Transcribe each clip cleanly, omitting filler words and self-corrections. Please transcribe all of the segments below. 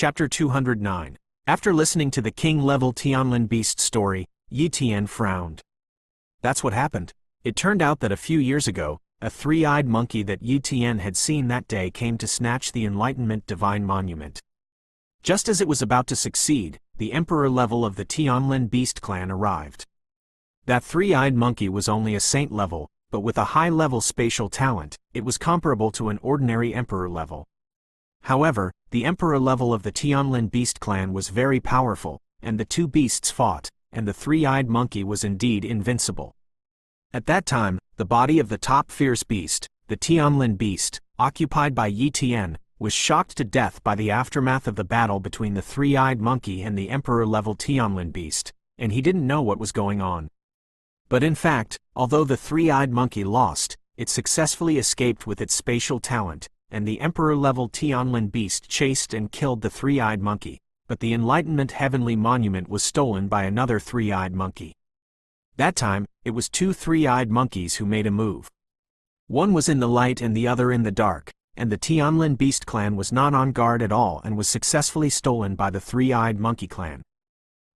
Chapter 209. After listening to the king-level Tianlin beast story, Yi Tian frowned. That's what happened. It turned out that a few years ago, a three-eyed monkey that Yi Tian had seen that day came to snatch the Enlightenment Divine Monument. Just as it was about to succeed, the emperor level of the Tianlin beast clan arrived. That three-eyed monkey was only a saint level, but with a high-level spatial talent, it was comparable to an ordinary emperor level. However, the emperor level of the Tianlin beast clan was very powerful, and the two beasts fought, and the three-eyed monkey was indeed invincible. At that time, the body of the top fierce beast, the Tianlin beast, occupied by Yi Tian, was shocked to death by the aftermath of the battle between the three-eyed monkey and the emperor-level Tianlin beast, and he didn't know what was going on. But in fact, although the three-eyed monkey lost, it successfully escaped with its spatial talent, and the emperor-level Tianlin beast chased and killed the three-eyed monkey, but the Enlightenment Heavenly Monument was stolen by another three-eyed monkey. That time, it was two three-eyed monkeys who made a move. One was in the light and the other in the dark, and the Tianlin beast clan was not on guard at all and was successfully stolen by the three-eyed monkey clan.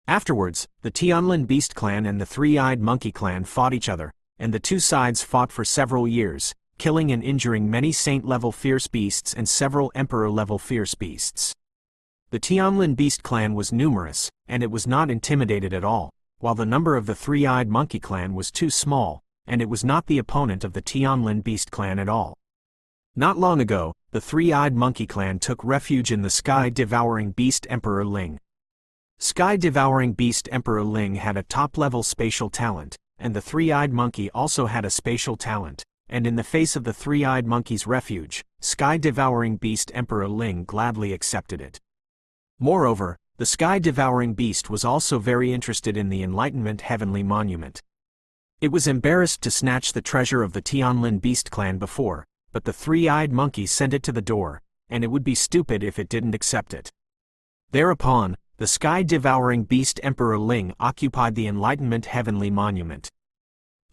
Afterwards, the Tianlin beast clan and the three-eyed monkey clan fought each other, and the two sides fought for several years, killing and injuring many saint-level fierce beasts and several emperor-level fierce beasts. The Tianlin beast clan was numerous, and it was not intimidated at all, while the number of the three-eyed monkey clan was too small, and it was not the opponent of the Tianlin beast clan at all. Not long ago, the three-eyed monkey clan took refuge in the sky-devouring beast Emperor Ling. Sky-devouring beast Emperor Ling had a top-level spatial talent, and the three-eyed monkey also had a spatial talent. And in the face of the three-eyed monkey's refuge, sky-devouring beast Emperor Ling gladly accepted it. Moreover, the sky-devouring beast was also very interested in the Enlightenment Heavenly Monument. It was embarrassed to snatch the treasure of the Tianlin beast clan before, but the three-eyed monkey sent it to the door, and it would be stupid if it didn't accept it. Thereupon, the sky-devouring beast Emperor Ling occupied the Enlightenment Heavenly Monument.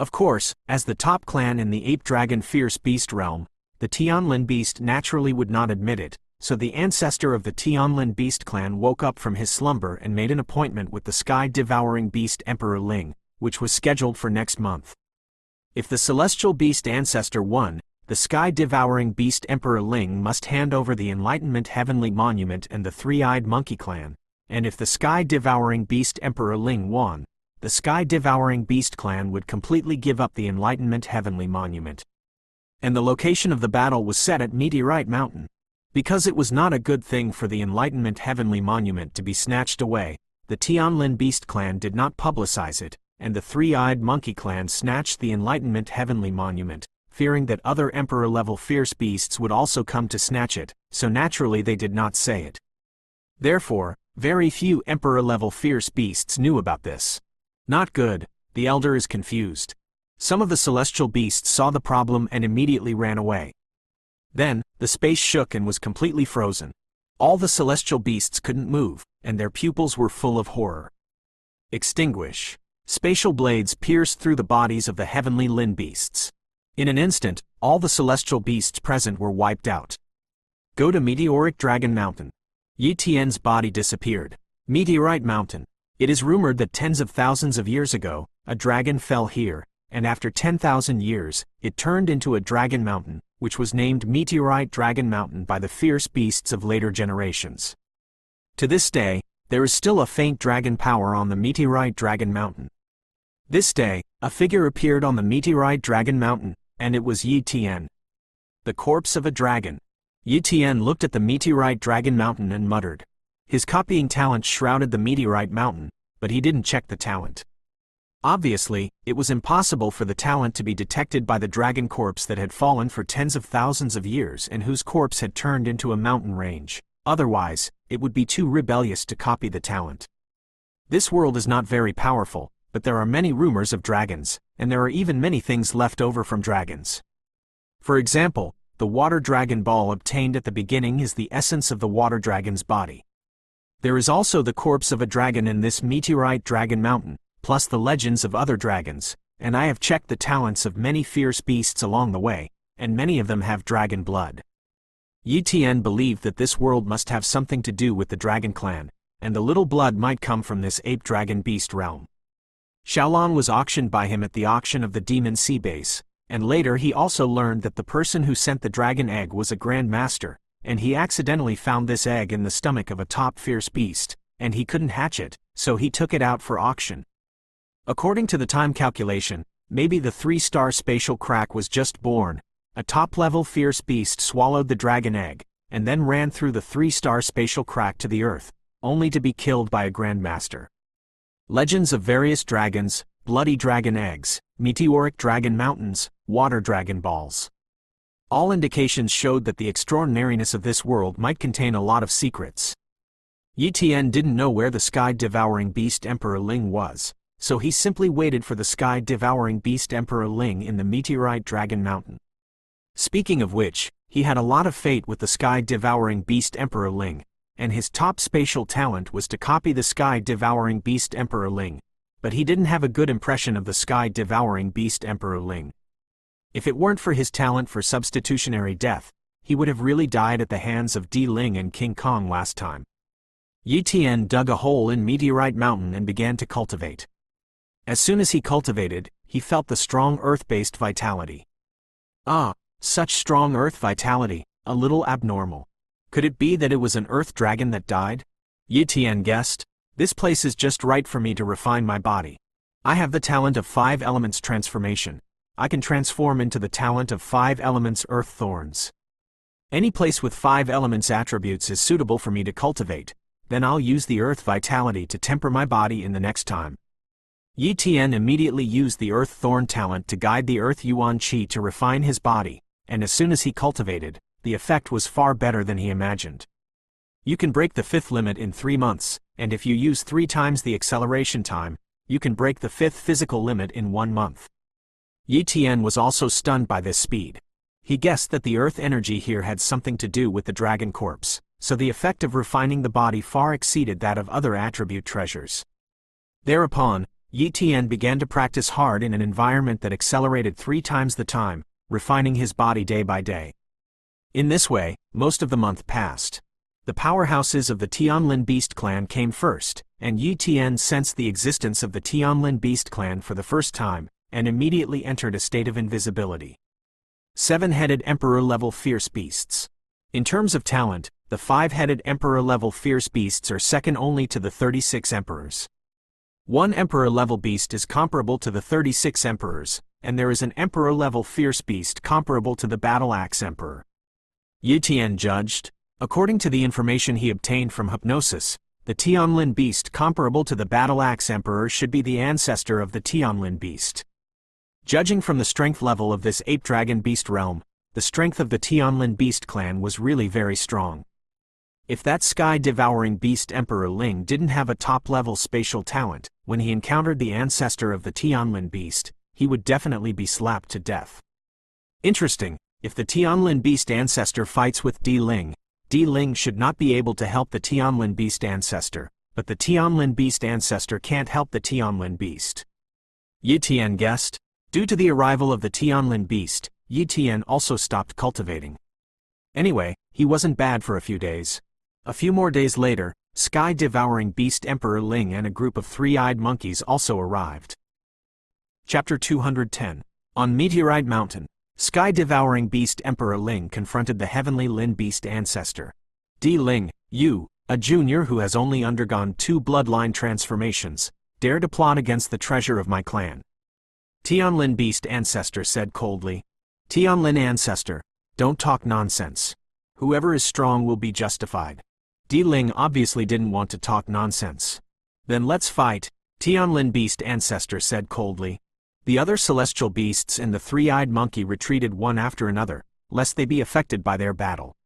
Of course, as the top clan in the ape-dragon fierce beast realm, the Tianlin beast naturally would not admit it, so the ancestor of the Tianlin beast clan woke up from his slumber and made an appointment with the sky-devouring beast Emperor Ling, which was scheduled for next month. If the celestial beast ancestor won, the sky-devouring beast Emperor Ling must hand over the Enlightenment Heavenly Monument and the three-eyed monkey clan, and if the sky-devouring beast Emperor Ling won, the sky-devouring beast clan would completely give up the Enlightenment Heavenly Monument. And the location of the battle was set at Meteorite Mountain. Because it was not a good thing for the Enlightenment Heavenly Monument to be snatched away, the Tianlin beast clan did not publicize it, and the three-eyed monkey clan snatched the Enlightenment Heavenly Monument, fearing that other emperor-level fierce beasts would also come to snatch it, so naturally they did not say it. Therefore, very few emperor-level fierce beasts knew about this. Not good, the elder is confused. Some of the celestial beasts saw the problem and immediately ran away. Then, the space shook and was completely frozen. All the celestial beasts couldn't move, and their pupils were full of horror. Extinguish. Spatial blades pierced through the bodies of the heavenly Lin beasts. In an instant, all the celestial beasts present were wiped out. Go to Meteoric Dragon Mountain. Yi Tian's body disappeared. Meteorite Mountain. It is rumored that tens of thousands of years ago, a dragon fell here, and after 10,000 years, it turned into a dragon mountain, which was named Meteorite Dragon Mountain by the fierce beasts of later generations. To this day, there is still a faint dragon power on the Meteorite Dragon Mountain. This day, a figure appeared on the Meteorite Dragon Mountain, and it was Yi Tian. The corpse of a dragon. Yi Tian looked at the Meteorite Dragon Mountain and muttered. His copying talent shrouded the Meteorite Mountain, but he didn't check the talent. Obviously, it was impossible for the talent to be detected by the dragon corpse that had fallen for tens of thousands of years and whose corpse had turned into a mountain range. Otherwise, it would be too rebellious to copy the talent. This world is not very powerful, but there are many rumors of dragons, and there are even many things left over from dragons. For example, the water dragon ball obtained at the beginning is the essence of the water dragon's body. There is also the corpse of a dragon in this Meteorite Dragon Mountain, plus the legends of other dragons, and I have checked the talents of many fierce beasts along the way, and many of them have dragon blood. Yi Tian believed that this world must have something to do with the dragon clan, and the little blood might come from this ape-dragon beast realm. Xiaolong was auctioned by him at the auction of the Demon Sea Base, and later he also learned that the person who sent the dragon egg was a Grand Master, and he accidentally found this egg in the stomach of a top fierce beast, and he couldn't hatch it, so he took it out for auction. According to the time calculation, maybe the 3-star spatial crack was just born. A top-level fierce beast swallowed the dragon egg, and then ran through the 3-star spatial crack to the earth, only to be killed by a Grand Master. Legends of various dragons, bloody dragon eggs, meteoric dragon mountains, water dragon balls. All indications showed that the extraordinariness of this world might contain a lot of secrets. Yi Tian didn't know where the sky-devouring beast Emperor Ling was, so he simply waited for the sky-devouring beast Emperor Ling in the meteorite dragon mountain. Speaking of which, he had a lot of fate with the sky-devouring beast Emperor Ling, and his top spatial talent was to copy the sky-devouring beast Emperor Ling, but he didn't have a good impression of the sky-devouring beast Emperor Ling. If it weren't for his talent for substitutionary death, he would have really died at the hands of Di Ling and King Kong last time. Yi Tian dug a hole in Meteorite Mountain and began to cultivate. As soon as he cultivated, he felt the strong earth-based vitality. Ah, such strong earth vitality, a little abnormal. Could it be that it was an earth dragon that died? Yi Tian guessed. This place is just right for me to refine my body. I have the talent of 5 elements transformation. I can transform into the talent of 5 elements earth thorns. Any place with 5 elements attributes is suitable for me to cultivate. Then I'll use the earth vitality to temper my body in the next time. Yi Tian immediately used the earth thorn talent to guide the earth yuan qi to refine his body, and as soon as he cultivated, the effect was far better than he imagined. You can break the 5th limit in 3 months, and if you use 3 times the acceleration time, you can break the 5th physical limit in 1 month. Yi Tian was also stunned by this speed. He guessed that the earth energy here had something to do with the dragon corpse, so the effect of refining the body far exceeded that of other attribute treasures. Thereupon, Yi Tian began to practice hard in an environment that accelerated 3 times the time, refining his body day by day. In this way, most of the month passed. The powerhouses of the Tianlin Beast clan came first, and Yi Tian sensed the existence of the Tianlin Beast clan for the first time, and immediately entered a state of invisibility. 7-headed Emperor-level fierce beasts. In terms of talent, the 5-headed Emperor-level fierce beasts are second only to the 36 Emperors. 1 Emperor-level beast is comparable to the 36 Emperors, and there is an Emperor-level fierce beast comparable to the Battle Axe Emperor. Yi Tian judged. According to the information he obtained from hypnosis, the Tianlin Beast comparable to the Battle Axe Emperor should be the ancestor of the Tianlin Beast. Judging from the strength level of this ape-dragon beast realm, the strength of the Tianlin Beast clan was really very strong. If that sky-devouring beast Emperor Ling didn't have a top-level spatial talent, when he encountered the ancestor of the Tianlin Beast, he would definitely be slapped to death. Interesting, if the Tianlin Beast ancestor fights with Di Ling should not be able to help the Tianlin Beast ancestor, but the Tianlin Beast ancestor can't help the Tianlin Beast. Yi Tian guessed. Due to the arrival of the Tianlin Beast, Yi Tian also stopped cultivating. Anyway, he wasn't bad for a few days. A few more days later, sky-devouring beast Emperor Ling and a group of 3-eyed monkeys also arrived. Chapter 210. On Meteorite Mountain, sky-devouring beast Emperor Ling confronted the heavenly Lin beast ancestor. Di Ling, you, a junior who has only undergone 2 bloodline transformations, dare to plot against the treasure of my clan. Tianlin beast ancestor said coldly. Tianlin ancestor, don't talk nonsense. Whoever is strong will be justified. Di Ling obviously didn't want to talk nonsense. Then let's fight, Tianlin beast ancestor said coldly. The other celestial beasts and the 3-eyed monkey retreated one after another, lest they be affected by their battle.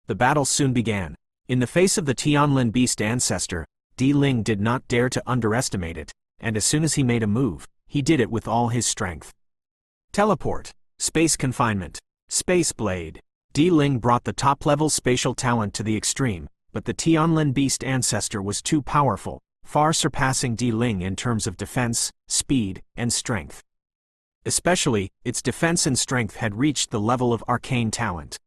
The battle soon began. In the face of the Tianlin beast ancestor, Di Ling did not dare to underestimate it, and as soon as he made a move, he did it with all his strength. Teleport, space confinement, space blade. Di Ling brought the top-level spatial talent to the extreme, but the Tianlin beast ancestor was too powerful, far surpassing Di Ling in terms of defense, speed, and strength. Especially, its defense and strength had reached the level of arcane talent.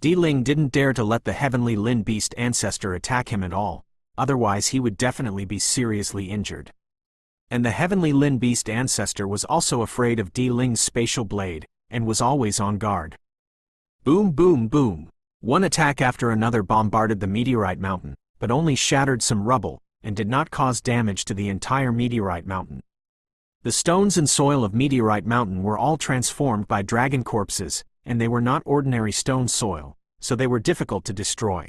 Di Ling didn't dare to let the heavenly Lin beast ancestor attack him at all, otherwise he would definitely be seriously injured. And the heavenly Lin beast ancestor was also afraid of Di Ling's spatial blade, and was always on guard. Boom boom boom. One attack after another bombarded the meteorite mountain, but only shattered some rubble, and did not cause damage to the entire meteorite mountain. The stones and soil of Meteorite Mountain were all transformed by dragon corpses, and they were not ordinary stone soil, so they were difficult to destroy.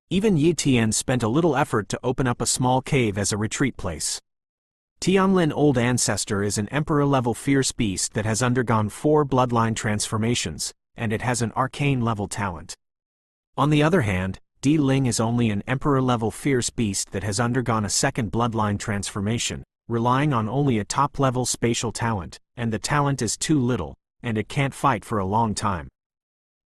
Even Yi Tian spent a little effort to open up a small cave as a retreat place. Tianlin Old Ancestor is an Emperor-level fierce beast that has undergone 4 bloodline transformations, and it has an arcane-level talent. On the other hand, Di Ling is only an Emperor-level fierce beast that has undergone a second bloodline transformation, relying on only a top-level spatial talent, and the talent is too little, and it can't fight for a long time.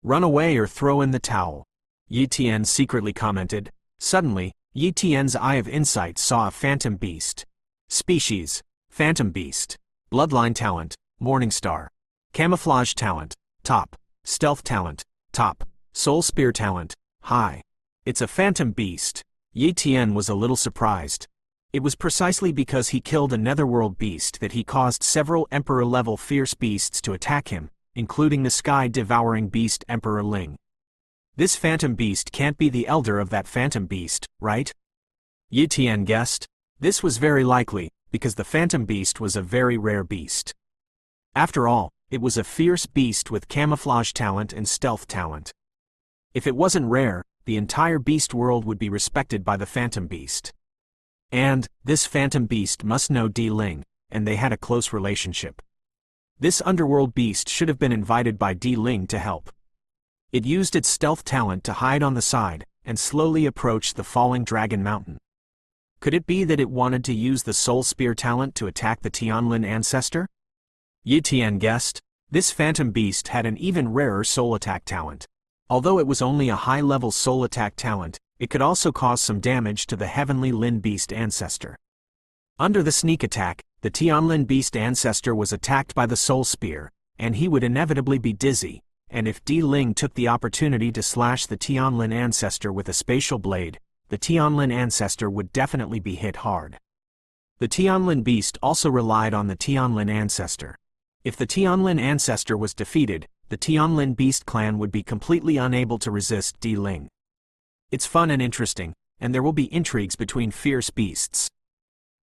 Run away or throw in the towel, Yi Tian secretly commented. Suddenly, Yi Tian's eye of insight saw a phantom beast. Species: Phantom Beast. Bloodline talent: Morningstar. Camouflage talent: top. Stealth talent: top. Soul Spear talent: high. It's a phantom beast. Yi Tian was a little surprised. It was precisely because he killed a netherworld beast that he caused several Emperor-level fierce beasts to attack him, including the sky-devouring beast Emperor Ling. This phantom beast can't be the elder of that phantom beast, right? Yi Tian guessed. This was very likely, because the phantom beast was a very rare beast. After all, it was a fierce beast with camouflage talent and stealth talent. If it wasn't rare, the entire beast world would be respected by the phantom beast. And, this phantom beast must know Di Ling, and they had a close relationship. This underworld beast should have been invited by Di Ling to help. It used its stealth talent to hide on the side, and slowly approached the falling dragon mountain. Could it be that it wanted to use the soul spear talent to attack the Tianlin ancestor? Yi Tian guessed. This phantom beast had an even rarer soul attack talent. Although it was only a high-level soul attack talent, it could also cause some damage to the heavenly Lin beast ancestor. Under the sneak attack, the Tianlin beast ancestor was attacked by the soul spear, and he would inevitably be dizzy, and if Di Ling took the opportunity to slash the Tianlin ancestor with a spatial blade, the Tianlin ancestor would definitely be hit hard. The Tianlin beast also relied on the Tianlin ancestor. If the Tianlin ancestor was defeated, the Tianlin beast clan would be completely unable to resist Di Ling. It's fun and interesting, and there will be intrigues between fierce beasts.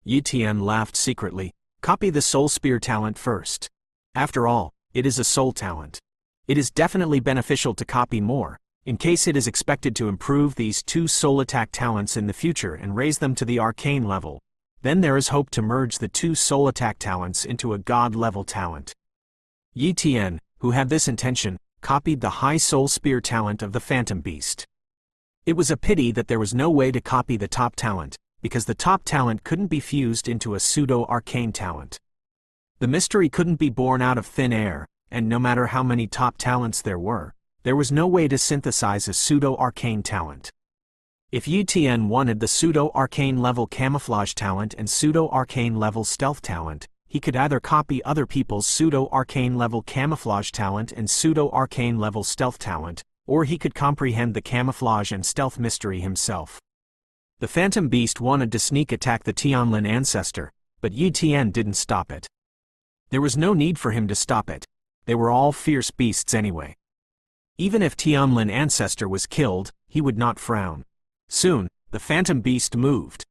Yi Tian laughed secretly. Copy the soul spear talent first. After all, it is a soul talent. It is definitely beneficial to copy more, in case it is expected to improve these 2 soul attack talents in the future and raise them to the arcane level. Then there is hope to merge the 2 soul attack talents into a god-level talent. Yi Tian, who had this intention, copied the high soul spear talent of the phantom beast. It was a pity that there was no way to copy the top talent, because the top talent couldn't be fused into a pseudo-arcane talent. The mystery couldn't be born out of thin air, and no matter how many top talents there was no way to synthesize a pseudo-arcane talent. If Yi Tian wanted the pseudo-arcane level camouflage talent and pseudo-arcane level stealth talent, he could either copy other people's pseudo-arcane level camouflage talent and pseudo-arcane level stealth talent, or he could comprehend the camouflage and stealth mystery himself. The phantom beast wanted to sneak attack the Tianlin ancestor, but Yi Tian didn't stop it. There was no need for him to stop it. They were all fierce beasts anyway. Even if Tianlin ancestor was killed, he would not frown. Soon, the phantom beast moved.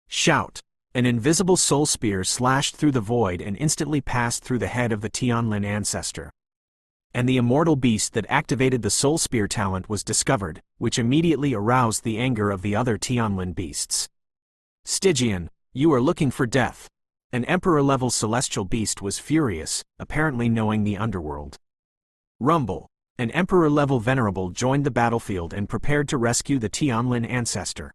Shout! An invisible soul spear slashed through the void and instantly passed through the head of the Tianlin ancestor. And the immortal beast that activated the soul spear talent was discovered, which immediately aroused the anger of the other Tianlin beasts. Stygian, you are looking for death. An emperor-level celestial beast was furious, apparently knowing the underworld. Rumble. An emperor-level venerable joined the battlefield and prepared to rescue the Tianlin ancestor.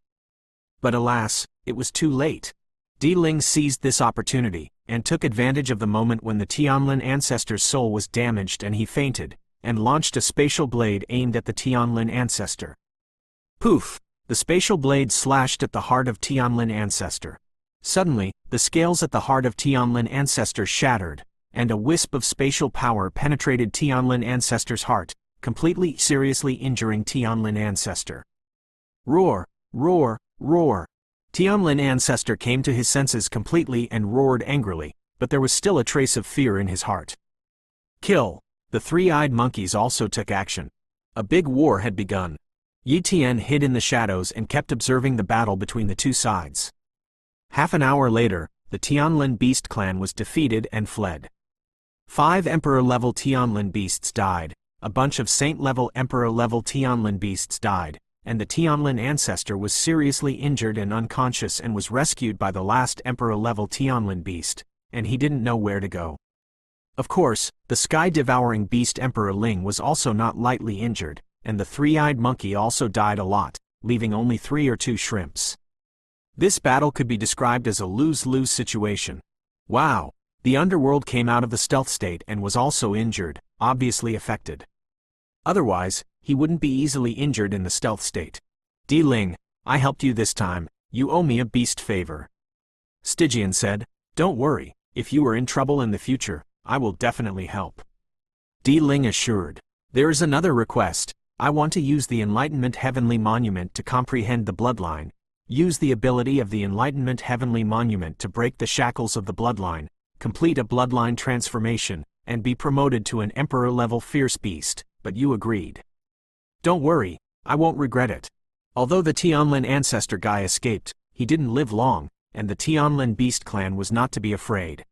But alas, it was too late. Di Ling seized this opportunity, and took advantage of the moment when the Tianlin ancestor's soul was damaged and he fainted, and launched a spatial blade aimed at the Tianlin ancestor. Poof! The spatial blade slashed at the heart of Tianlin ancestor. Suddenly, the scales at the heart of Tianlin ancestor shattered, and a wisp of spatial power penetrated Tianlin ancestor's heart, completely seriously injuring Tianlin Ancestor. Roar, roar, roar. Tianlin Ancestor came to his senses completely and roared angrily, but there was still a trace of fear in his heart. Kill! The three-eyed monkeys also took action. A big war had begun. Yi Tian hid in the shadows and kept observing the battle between the two sides. Half an hour later, the Tianlin Beast clan was defeated and fled. 5 Emperor-level Tianlin beasts died, a bunch of Saint-level Emperor-level Tianlin beasts died, and the Tianlin Ancestor was seriously injured and unconscious and was rescued by the last Emperor-level Tianlin beast, and he didn't know where to go. Of course, the sky-devouring beast Emperor Ling was also not lightly injured, and the three-eyed monkey also died a lot, leaving only 3 or 2 shrimps. This battle could be described as a lose-lose situation. Wow! The underworld came out of the stealth state and was also injured, obviously affected. Otherwise, he wouldn't be easily injured in the stealth state. Di Ling, I helped you this time, you owe me a beast favor. Stygian said, don't worry, if you are in trouble in the future, I will definitely help. Di Ling assured, there is another request. I want to use the Enlightenment Heavenly Monument to comprehend the bloodline, use the ability of the Enlightenment Heavenly Monument to break the shackles of the bloodline, complete a bloodline transformation, and be promoted to an Emperor-level fierce beast, but you agreed. Don't worry, I won't regret it. Although the Tianlin Ancestor guy escaped, he didn't live long, and the Tianlin Beast clan was not to be afraid.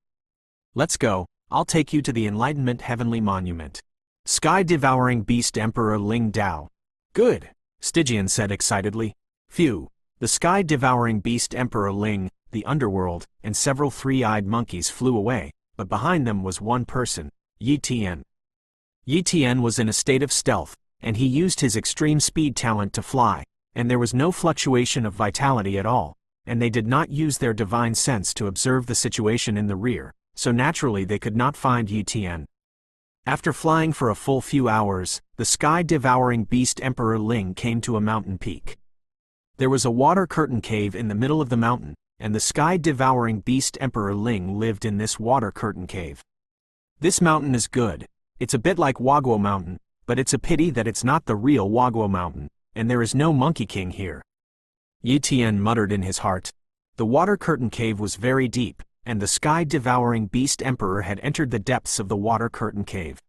Let's go, I'll take you to the Enlightenment Heavenly Monument. Sky-devouring beast Emperor Ling Dao. Good, Stygian said excitedly. Phew, the sky-devouring beast Emperor Ling, the underworld, and several three-eyed monkeys flew away, but behind them was one person, Yi Tian. Yi Tian was in a state of stealth, and he used his extreme speed talent to fly, and there was no fluctuation of vitality at all, and they did not use their divine sense to observe the situation in the rear, so naturally they could not find Yi Tian. After flying for a full few hours, the sky-devouring beast Emperor Ling came to a mountain peak. There was a water curtain cave in the middle of the mountain, and the sky-devouring beast Emperor Ling lived in this water curtain cave. This mountain is good. It's a bit like Waguo Mountain, but it's a pity that it's not the real Waguo Mountain, and there is no Monkey King here. Yi Tian muttered in his heart. The water curtain cave was very deep, and the sky-devouring beast Emperor had entered the depths of the water curtain cave.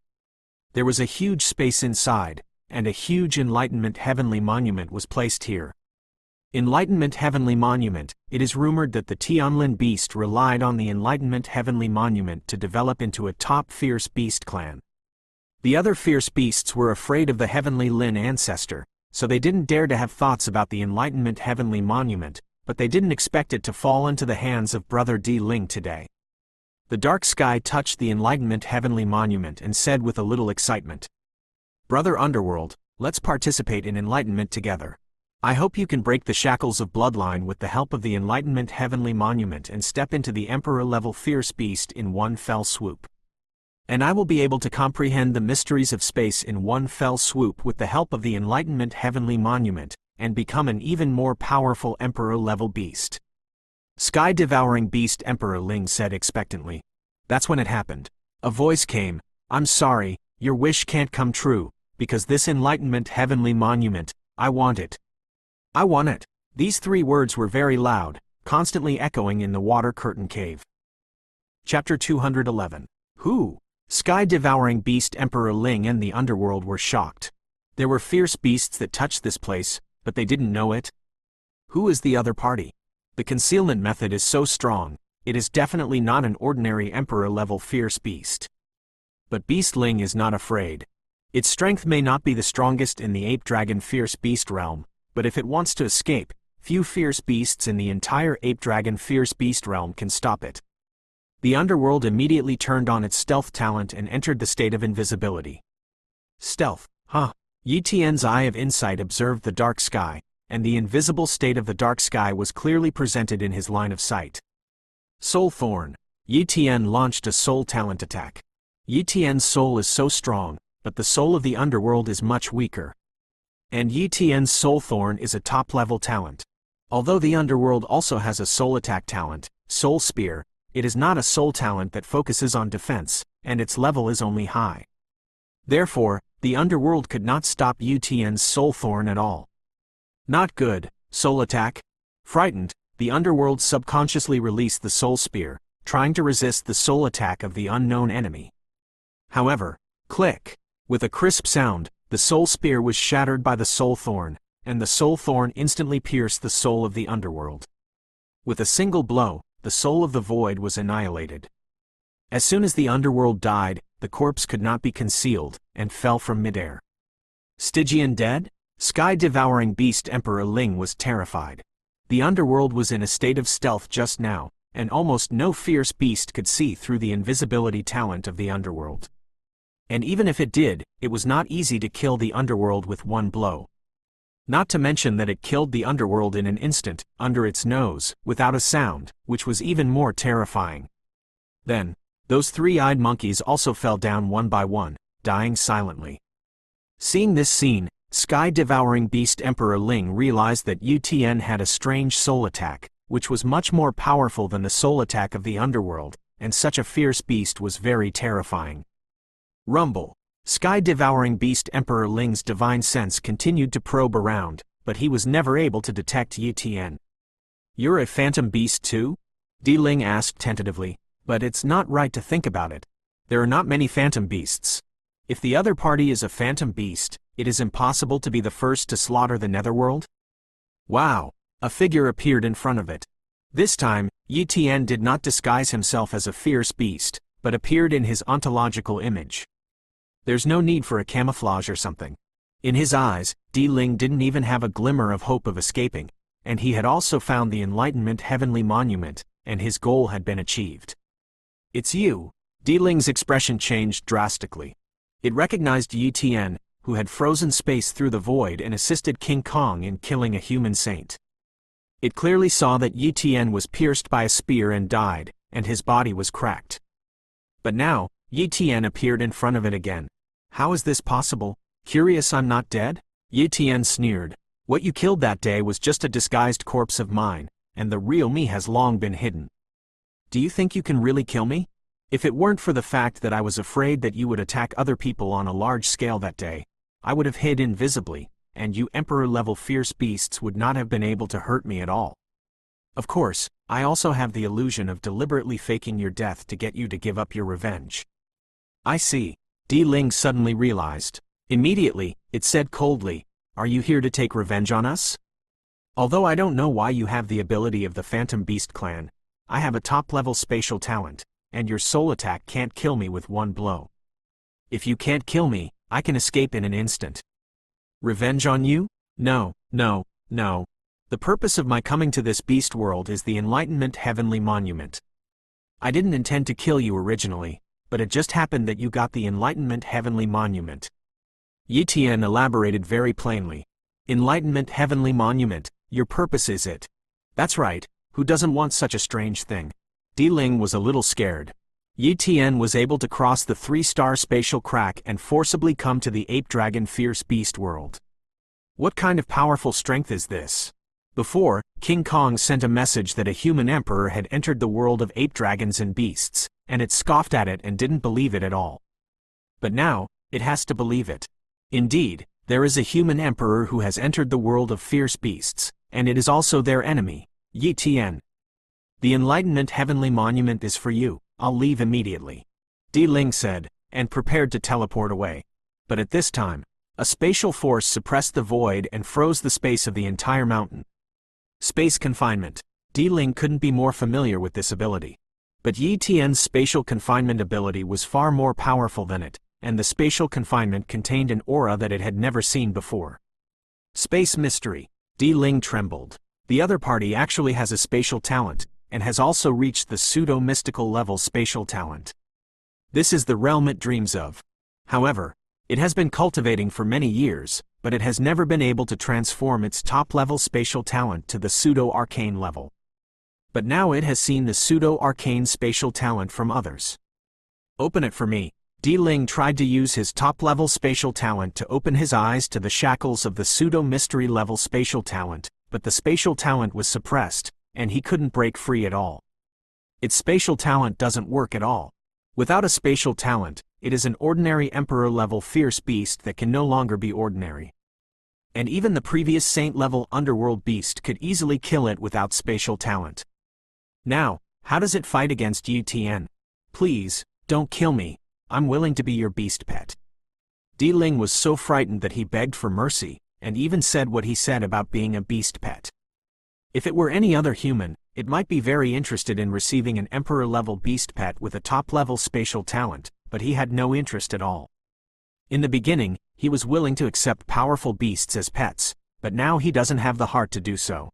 There was a huge space inside, and a huge Enlightenment Heavenly Monument was placed here. Enlightenment Heavenly Monument, it is rumored that the Tianlin Beast relied on the Enlightenment Heavenly Monument to develop into a top fierce beast clan. The other fierce beasts were afraid of the Heavenly Lin Ancestor, so they didn't dare to have thoughts about the Enlightenment Heavenly Monument, but they didn't expect it to fall into the hands of Brother Di Ling today. The dark sky touched the Enlightenment Heavenly Monument and said with a little excitement, Brother Underworld, let's participate in enlightenment together. I hope you can break the shackles of bloodline with the help of the Enlightenment Heavenly Monument and step into the Emperor-level fierce beast in one fell swoop. And I will be able to comprehend the mysteries of space in one fell swoop with the help of the Enlightenment Heavenly Monument, and become an even more powerful Emperor-level beast. Sky-devouring beast Emperor Ling said expectantly. That's when it happened. A voice came, I'm sorry, your wish can't come true, because this Enlightenment Heavenly Monument, I want it. I want it. These 3 words were very loud, constantly echoing in the water curtain cave. Chapter 211. Who? Sky-devouring beast Emperor Ling and the underworld were shocked. There were fierce beasts that touched this place, but they didn't know it. Who is the other party? The concealment method is so strong, it is definitely not an ordinary Emperor-level fierce beast. But Beast Ling is not afraid. Its strength may not be the strongest in the ape-dragon fierce beast realm, but if it wants to escape, few fierce beasts in the entire ape-dragon fierce beast realm can stop it. The underworld immediately turned on its stealth talent and entered the state of invisibility. Stealth, huh? Yi Tian's eye of insight observed the dark sky, and the invisible state of the dark sky was clearly presented in his line of sight. Soul Thorn. Yi Tian launched a soul talent attack. Yi Tian's soul is so strong, but the soul of the underworld is much weaker. And Yi Tian's Soul Thorn is a top-level talent. Although the underworld also has a soul attack talent, Soul Spear, it is not a soul talent that focuses on defense, and its level is only high. Therefore, the underworld could not stop Yu Tian's soul thorn at all. Not good, soul attack. Frightened, the underworld subconsciously released the soul spear, trying to resist the soul attack of the unknown enemy. However, click! With a crisp sound, the soul spear was shattered by the soul thorn, and the soul thorn instantly pierced the soul of the underworld. With a single blow, the soul of the void was annihilated. As soon as the underworld died, the corpse could not be concealed, and fell from midair. Stygian dead? Sky-devouring beast Emperor Ling was terrified. The underworld was in a state of stealth just now, and almost no fierce beast could see through the invisibility talent of the underworld. And even if it did, it was not easy to kill the underworld with one blow. Not to mention that it killed the underworld in an instant, under its nose, without a sound, which was even more terrifying. Then, those three-eyed monkeys also fell down one by one, dying silently. Seeing this scene, sky-devouring beast Emperor Ling realized that Yu Tian had a strange soul attack, which was much more powerful than the soul attack of the underworld, and such a fierce beast was very terrifying. Rumble. Sky-devouring beast Emperor Ling's divine sense continued to probe around, but he was never able to detect Yu Tian. "You're a phantom beast too?" Di Ling asked tentatively, "But it's not right to think about it. There are not many phantom beasts. If the other party is a phantom beast, it is impossible to be the first to slaughter the netherworld?" Wow! A figure appeared in front of it. This time, Yu Tian did not disguise himself as a fierce beast, but appeared in his ontological image. There's no need for a camouflage or something. In his eyes, Di Ling didn't even have a glimmer of hope of escaping, and he had also found the Enlightenment Heavenly Monument, and his goal had been achieved. "It's you." Di Ling's expression changed drastically. It recognized Yu Tian, who had frozen space through the void and assisted King Kong in killing a human saint. It clearly saw that Yu Tian was pierced by a spear and died, and his body was cracked. But now, Yu Tian appeared in front of it again. "How is this possible? Curious I'm not dead?" Yu Tian sneered. "What you killed that day was just a disguised corpse of mine, and the real me has long been hidden. Do you think you can really kill me? If it weren't for the fact that I was afraid that you would attack other people on a large scale that day, I would have hid invisibly, and you Emperor-level fierce beasts would not have been able to hurt me at all. Of course, I also have the illusion of deliberately faking your death to get you to give up your revenge." "I see," Di Ling suddenly realized. Immediately, it said coldly, "Are you here to take revenge on us? Although I don't know why you have the ability of the Phantom Beast clan, I have a top-level spatial talent, and your soul attack can't kill me with one blow. If you can't kill me, I can escape in an instant." "Revenge on you? No, no, no. The purpose of my coming to this beast world is the Enlightenment Heavenly Monument. I didn't intend to kill you originally, but it just happened that you got the Enlightenment Heavenly Monument." Yu Tian elaborated very plainly. "Enlightenment Heavenly Monument, your purpose is it?" "That's right, who doesn't want such a strange thing?" Di Ling was a little scared. Yu Tian was able to cross the 3-star spatial crack and forcibly come to the Ape Dragon Fierce Beast world. What kind of powerful strength is this? Before, King Kong sent a message that a human emperor had entered the world of ape dragons and beasts, and it scoffed at it and didn't believe it at all. But now, it has to believe it. Indeed, there is a human emperor who has entered the world of fierce beasts, and it is also their enemy, Yu Tian. "The Enlightenment Heavenly Monument is for you, I'll leave immediately," Di Ling said, and prepared to teleport away. But at this time, a spatial force suppressed the void and froze the space of the entire mountain. Space confinement. Di Ling couldn't be more familiar with this ability. But Yu Tian's spatial confinement ability was far more powerful than it, and the spatial confinement contained an aura that it had never seen before. Space mystery. Di Ling trembled. The other party actually has a spatial talent, and has also reached the pseudo-mystical level spatial talent. This is the realm it dreams of. However, it has been cultivating for many years, but it has never been able to transform its top-level spatial talent to the pseudo-arcane level. But now it has seen the pseudo-arcane spatial talent from others. "Open it for me." Di Ling tried to use his top-level spatial talent to open his eyes to the shackles of the pseudo-mystery level spatial talent, but the spatial talent was suppressed, and he couldn't break free at all. Its spatial talent doesn't work at all. Without a spatial talent, it is an ordinary emperor-level fierce beast that can no longer be ordinary. And even the previous saint-level underworld beast could easily kill it without spatial talent. Now, how does it fight against Yu Tian? Please, don't kill me, I'm willing to be your beast pet. Di Ling was so frightened that he begged for mercy, and even said what he said about being a beast pet. If it were any other human, it might be very interested in receiving an emperor-level beast pet with a top-level spatial talent, but he had no interest at all. In the beginning, he was willing to accept powerful beasts as pets, but now he doesn't have the heart to do so.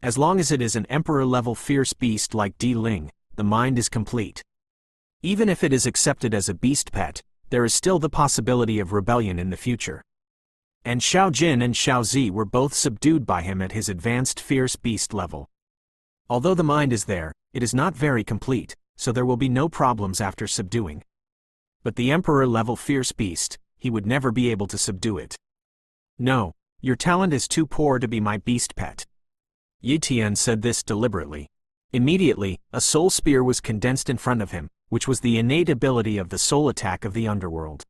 As long as it is an emperor-level fierce beast like Di Ling, the mind is complete. Even if it is accepted as a beast pet, there is still the possibility of rebellion in the future. And Xiao Jin and Xiao Zi were both subdued by him at his advanced fierce beast level. Although the mind is there, it is not very complete, so there will be no problems after subduing. But the emperor-level fierce beast, he would never be able to subdue it. No, your talent is too poor to be my beast pet. Yi Tian said this deliberately. Immediately, a soul spear was condensed in front of him, which was the innate ability of the soul attack of the underworld.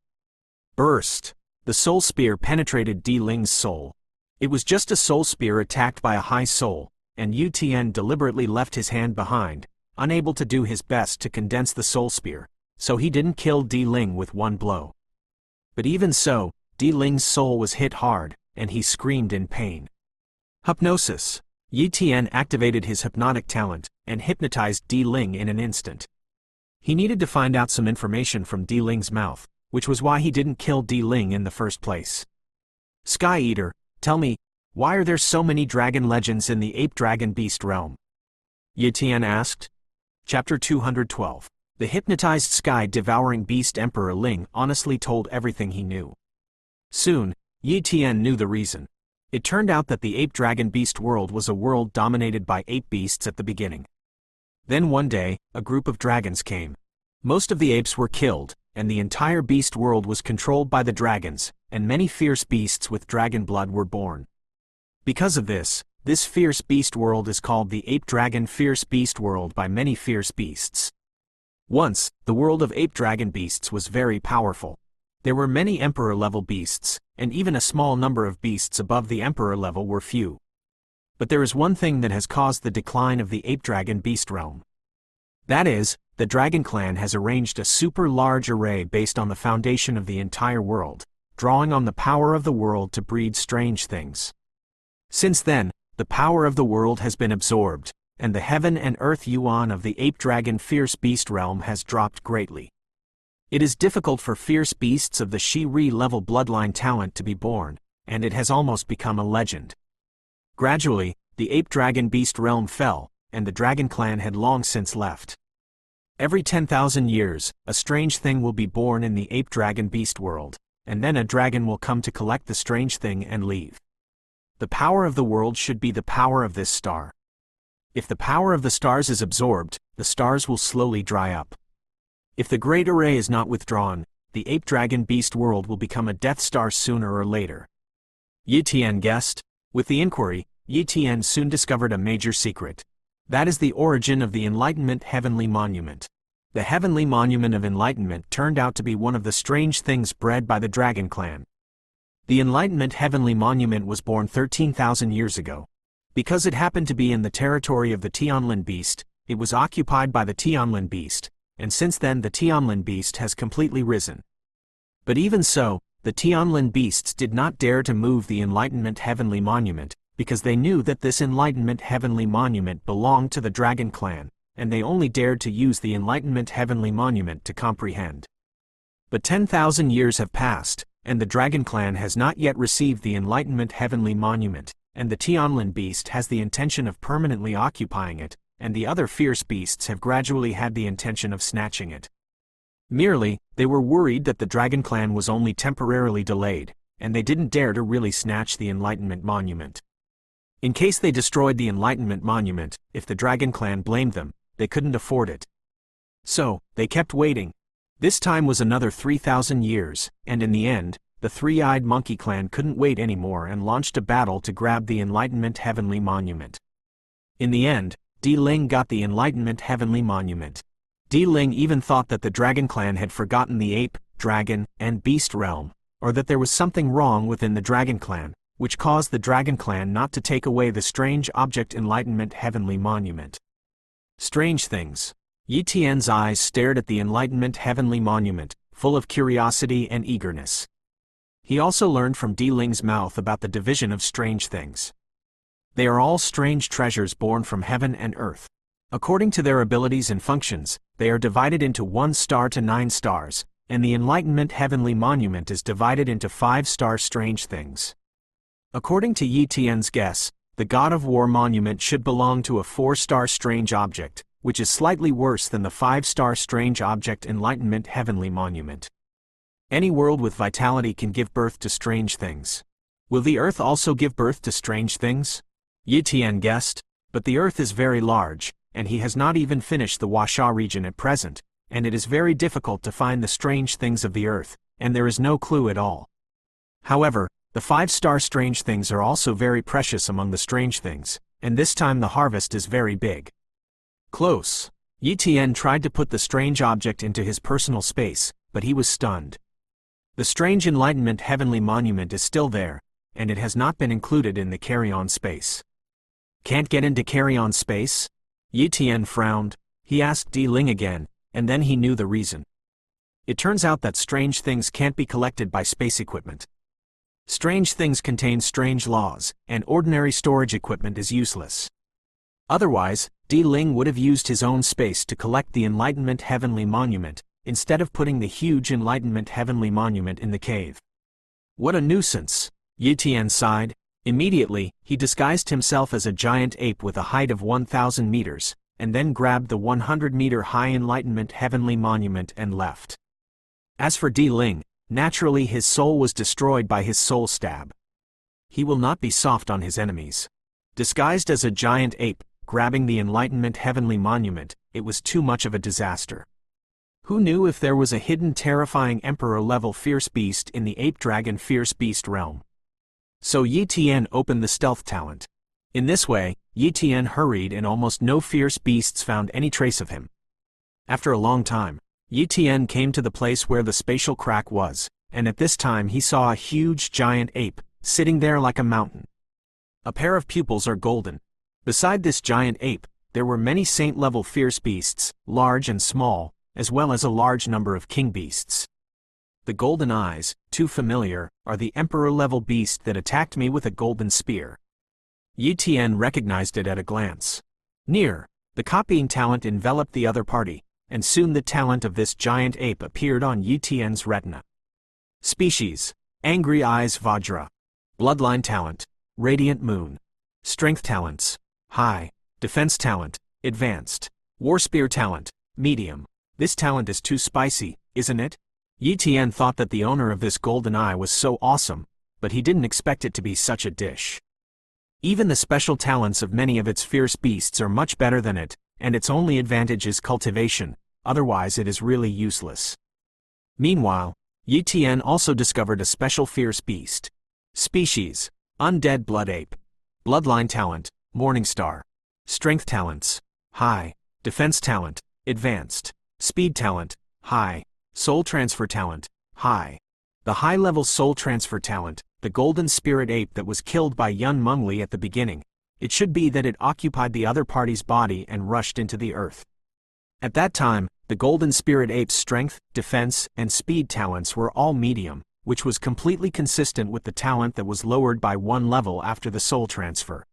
Burst! The soul spear penetrated Di Ling's soul. It was just a soul spear attacked by a high soul, and Yu Tian deliberately left his hand behind, unable to do his best to condense the soul spear, so he didn't kill Di Ling with one blow. But even so, Di Ling's soul was hit hard, and he screamed in pain. Hypnosis. Yi Tian activated his hypnotic talent, and hypnotized Di Ling in an instant. He needed to find out some information from Di Ling's mouth, which was why he didn't kill Di Ling in the first place. Sky Eater, tell me, why are there so many dragon legends in the ape-dragon beast realm? Yi Tian asked. Chapter 212. The hypnotized sky-devouring beast Emperor Ling honestly told everything he knew. Soon, Yi Tian knew the reason. It turned out that the ape-dragon beast world was a world dominated by ape beasts at the beginning. Then one day, a group of dragons came. Most of the apes were killed, and the entire beast world was controlled by the dragons, and many fierce beasts with dragon blood were born. Because of this fierce beast world is called the ape-dragon fierce beast world by many fierce beasts. Once, the world of ape-dragon beasts was very powerful. There were many emperor-level beasts, and even a small number of beasts above the emperor level were few. But there is one thing that has caused the decline of the ape-dragon beast realm. That is, the Dragon Clan has arranged a super large array based on the foundation of the entire world, drawing on the power of the world to breed strange things. Since then, the power of the world has been absorbed, and the heaven and earth yuan of the ape-dragon fierce beast realm has dropped greatly. It is difficult for fierce beasts of the Shi-Ri level bloodline talent to be born, and it has almost become a legend. Gradually, the ape-dragon beast realm fell, and the Dragon Clan had long since left. Every 10,000 years, a strange thing will be born in the ape-dragon beast world, and then a dragon will come to collect the strange thing and leave. The power of the world should be the power of this star. If the power of the stars is absorbed, the stars will slowly dry up. If the great array is not withdrawn, the ape-dragon beast world will become a Death Star sooner or later. Yi Tian guessed. With the inquiry, Yi Tian soon discovered a major secret. That is the origin of the Enlightenment Heavenly Monument. The Heavenly Monument of Enlightenment turned out to be one of the strange things bred by the Dragon Clan. The Enlightenment Heavenly Monument was born 13,000 years ago. Because it happened to be in the territory of the Tianlin beast, it was occupied by the Tianlin beast, and since then the Tianlin beast has completely risen. But even so, the Tianlin beasts did not dare to move the Enlightenment Heavenly Monument, because they knew that this Enlightenment Heavenly Monument belonged to the Dragon Clan, and they only dared to use the Enlightenment Heavenly Monument to comprehend. But 10,000 years have passed, and the Dragon Clan has not yet received the Enlightenment Heavenly Monument, and the Tianlin beast has the intention of permanently occupying it, and the other fierce beasts have gradually had the intention of snatching it. Merely, they were worried that the Dragon Clan was only temporarily delayed, and they didn't dare to really snatch the Enlightenment Monument. In case they destroyed the Enlightenment Monument, if the Dragon Clan blamed them, they couldn't afford it. So, they kept waiting. This time was another 3,000 years, and in the end, the Three-Eyed Monkey Clan couldn't wait anymore and launched a battle to grab the Enlightenment Heavenly Monument. In the end, Di Ling got the Enlightenment Heavenly Monument. Di Ling even thought that the Dragon Clan had forgotten the ape, dragon, and beast realm, or that there was something wrong within the Dragon Clan, which caused the Dragon Clan not to take away the strange object Enlightenment Heavenly Monument. Strange things. Yi Tian's eyes stared at the Enlightenment Heavenly Monument, full of curiosity and eagerness. He also learned from Di Ling's mouth about the division of strange things. They are all strange treasures born from heaven and earth. According to their abilities and functions, they are divided into 1 star to 9 stars, and the Enlightenment Heavenly Monument is divided into 5-star strange things. According to Yi Tian's guess, the God of War Monument should belong to a 4-star strange object, which is slightly worse than the 5-star strange object Enlightenment Heavenly Monument. Any world with vitality can give birth to strange things. Will the Earth also give birth to strange things? Yi Tian guessed, but the Earth is very large, and he has not even finished the Huasha region at present, and it is very difficult to find the strange things of the Earth, and there is no clue at all. However, the 5-star strange things are also very precious among the strange things, and this time the harvest is very big. Close. Yi Tian tried to put the strange object into his personal space, but he was stunned. The strange Enlightenment Heavenly Monument is still there, and it has not been included in the carry-on space. Can't get into carry-on space? Yi Tian frowned. He asked Di Ling again, and then he knew the reason. It turns out that strange things can't be collected by space equipment. Strange things contain strange laws, and ordinary storage equipment is useless. Otherwise, Di Ling would have used his own space to collect the Enlightenment Heavenly Monument, instead of putting the huge Enlightenment Heavenly Monument in the cave. What a nuisance! Yi Tian sighed. Immediately, he disguised himself as a giant ape with a height of 1,000 meters, and then grabbed the 100-meter-high Enlightenment Heavenly Monument and left. As for Di Ling, naturally his soul was destroyed by his soul stab. He will not be soft on his enemies. Disguised as a giant ape, grabbing the Enlightenment Heavenly Monument, it was too much of a disaster. Who knew if there was a hidden terrifying Emperor-level fierce beast in the ape-dragon fierce beast realm? So Yi Tian opened the stealth talent. In this way, Yi Tian hurried and almost no fierce beasts found any trace of him. After a long time, Yi Tian came to the place where the spatial crack was, and at this time he saw a huge giant ape, sitting there like a mountain. A pair of pupils are golden. Beside this giant ape, there were many saint-level fierce beasts, large and small, as well as a large number of king beasts. The golden eyes, too familiar, are the emperor-level beast that attacked me with a golden spear. Yi Tian recognized it at a glance. Near, the copying talent enveloped the other party, and soon the talent of this giant ape appeared on Yi Tian's retina. Species: Angry Eyes Vajra. Bloodline talent: Radiant Moon. Strength talents: High. Defense talent: Advanced. War Spear talent: Medium. This talent is too spicy, isn't it? Yi Tian thought that the owner of this golden eye was so awesome, but he didn't expect it to be such a dish. Even the special talents of many of its fierce beasts are much better than it, and its only advantage is cultivation, otherwise it is really useless. Meanwhile, Yi Tian also discovered a special fierce beast. Species: Undead Blood Ape. Bloodline talent: Morningstar. Strength talents: High. Defense talent: Advanced. Speed talent: High. Soul transfer talent: High. The high-level soul transfer talent, the golden spirit ape that was killed by Yun Mengli at the beginning, it should be that it occupied the other party's body and rushed into the earth. At that time, the golden spirit ape's strength, defense, and speed talents were all medium, which was completely consistent with the talent that was lowered by 1 level after the soul transfer.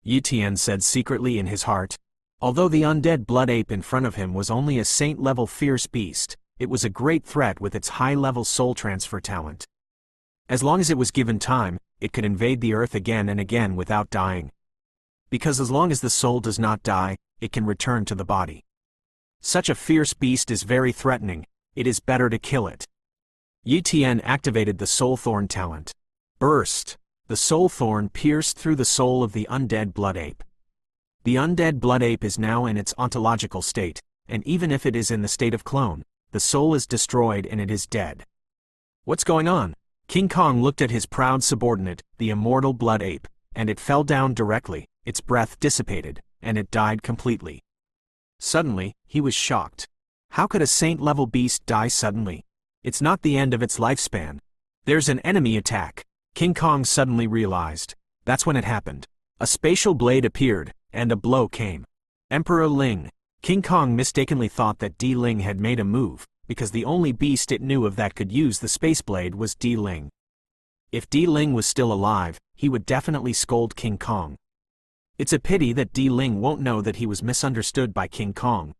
Yi Tian said secretly in his heart. Although the undead blood ape in front of him was only a saint-level fierce beast, it was a great threat with its high-level soul transfer talent. As long as it was given time, it could invade the earth again and again without dying. Because as long as the soul does not die, it can return to the body. Such a fierce beast is very threatening, it is better to kill it. Yi Tian activated the soul thorn talent. Burst! The soul thorn pierced through the soul of the undead blood ape. The undead blood ape is now in its ontological state, and even if it is in the state of clone, the soul is destroyed and it is dead. What's going on? King Kong looked at his proud subordinate, the immortal blood ape, and it fell down directly, its breath dissipated, and it died completely. Suddenly, he was shocked. How could a saint-level beast die suddenly? It's not the end of its lifespan. There's an enemy attack, King Kong suddenly realized. That's when it happened. A spatial blade appeared, and a blow came. Emperor Ling. King Kong mistakenly thought that Di Ling had made a move, because the only beast it knew of that could use the space blade was Di Ling. If Di Ling was still alive, he would definitely scold King Kong. It's a pity that Di Ling won't know that he was misunderstood by King Kong.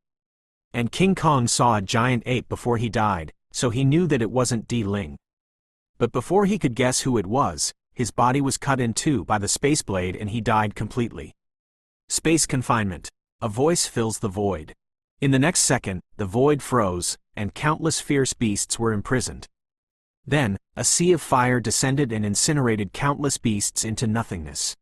And King Kong saw a giant ape before he died, so he knew that it wasn't Di Ling. But before he could guess who it was, his body was cut in two by the space blade and he died completely. Space confinement. A voice fills the void. In the next second, the void froze, and countless fierce beasts were imprisoned. Then, a sea of fire descended and incinerated countless beasts into nothingness.